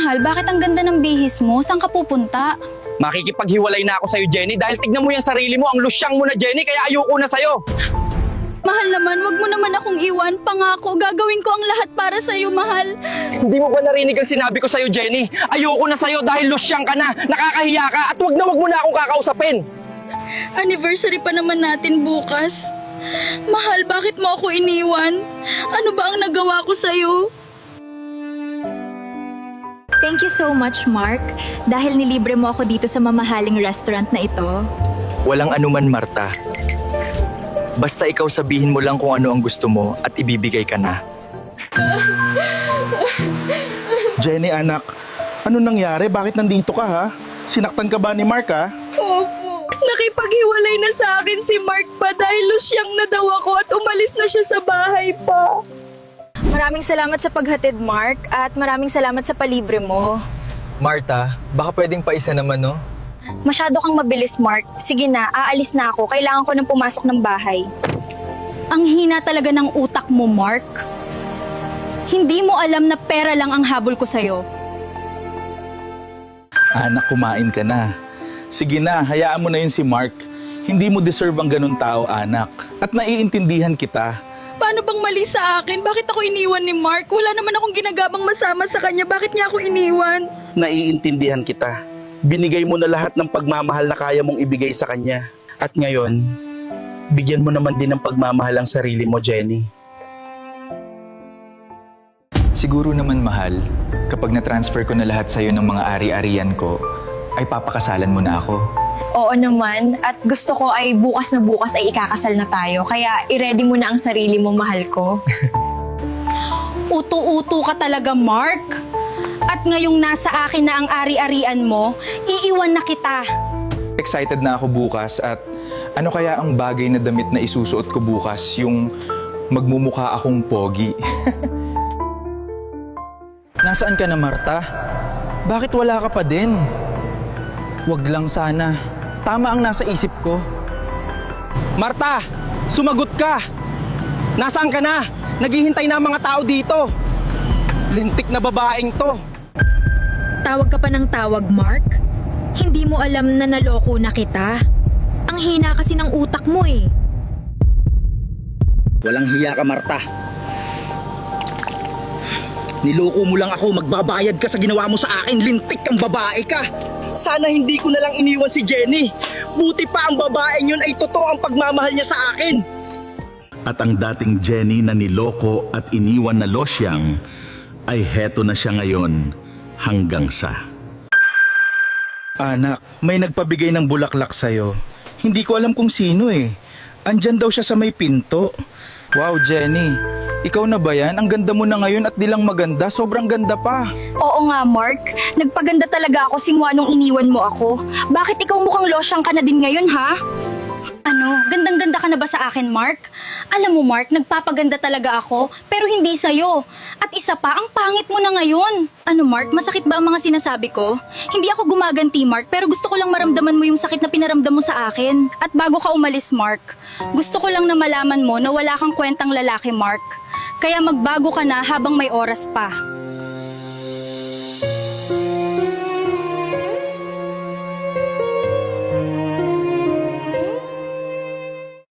Mahal, bakit ang ganda ng bihis mo? Saan ka pupunta? Makikipaghiwalay na ako sa'yo, Jenny, dahil tignan mo yung sarili mo, ang lusyang mo na, Jenny, kaya ayoko na sa'yo. Mahal naman, wag mo naman akong iwan. Pangako, gagawin ko ang lahat para sa'yo, mahal. Hindi mo ba narinig ang sinabi ko sa'yo, Jenny? Ayoko na sa'yo dahil lusyang ka na, nakakahiya ka, at wag mo na akong kakausapin. Anniversary pa naman natin bukas. Mahal, bakit mo ako iniwan? Ano ba ang nagawa ko sa'yo? Thank you so much, Mark, dahil nilibre mo ako dito sa mamahaling restaurant na ito. Walang anuman, Marta. Basta ikaw sabihin mo lang kung ano ang gusto mo at ibibigay ka na. Jenny, anak, ano nangyari? Bakit nandito ka, ha? Sinaktan ka ba ni Mark, ha? Opo. Nakipaghiwalay na sa akin si Mark pa dahil lusyang na daw ako at umalis na siya sa bahay pa. Maraming salamat sa paghatid, Mark, at maraming salamat sa palibre mo. Marta, baka pwedeng pa isa naman, no? Masyado kang mabilis, Mark. Sige na, aalis na ako. Kailangan ko nang pumasok ng bahay. Ang hina talaga ng utak mo, Mark. Hindi mo alam na pera lang ang habol ko sa'yo. Anak, kumain ka na. Sige na, hayaan mo na yun si Mark. Hindi mo deserve ang ganun tao, anak. At naiintindihan kita. Paano bang mali sa akin? Bakit ako iniwan ni Mark? Wala naman akong ginagabang masama sa kanya. Bakit niya ako iniwan? Naiintindihan kita. Binigay mo na lahat ng pagmamahal na kaya mong ibigay sa kanya. At ngayon, bigyan mo naman din ng pagmamahal ang sarili mo, Jenny. Siguro naman, mahal, kapag na-transfer ko na lahat sa'yo ng mga ari-arian ko, ay papakasalan mo na ako. Oo naman, at gusto ko ay bukas na bukas ay ikakasal na tayo. Kaya i-ready mo na ang sarili mo, mahal ko. Uto-uto ka talaga, Mark. At ngayong nasa akin na ang ari-arian mo, iiwan na kita. Excited na ako bukas at ano kaya ang bagay na damit na isusuot ko bukas, yung magmumukha akong pogi. Nasaan ka na, Marta? Bakit wala ka pa din? Wag lang sana. Tama ang nasa isip ko. Marta! Sumagot ka! Nasaan ka na? Naghihintay na ang mga tao dito. Lintik na babaeng to. Tawag ka pa ng tawag, Mark? Hindi mo alam na naloko na kita? Ang hina kasi ng utak mo eh. Walang hiya ka, Marta. Niloko mo lang ako, magbabayad ka sa ginawa mo sa akin, lintik kang babae ka. Sana hindi ko na lang iniwan si Jenny. Buti pa ang babaeng yun ay totoo ang pagmamahal niya sa akin. At ang dating Jenny na niloko at iniwan na losyang, ay heto na siya ngayon hanggang sa... Anak, may nagpabigay ng bulaklak sa'yo. Hindi ko alam kung sino eh. Andyan daw siya sa may pinto. Wow, Jenny, ikaw na ba yan? Ang ganda mo na ngayon at di lang maganda, sobrang ganda pa. Oo nga, Mark. Nagpaganda talaga ako simula nung iniwan mo ako. Bakit ikaw mukhang losyang ka na din ngayon, ha? Ano, gandang-ganda ka na ba sa akin, Mark? Alam mo, Mark, nagpapaganda talaga ako, pero hindi sa'yo. At isa pa, ang pangit mo na ngayon. Ano, Mark, masakit ba ang mga sinasabi ko? Hindi ako gumaganti, Mark, pero gusto ko lang maramdaman mo yung sakit na pinaramdam mo sa akin. At bago ka umalis, Mark, gusto ko lang na malaman mo na wala kang kwentang lalaki, Mark. Kaya magbago ka na habang may oras pa.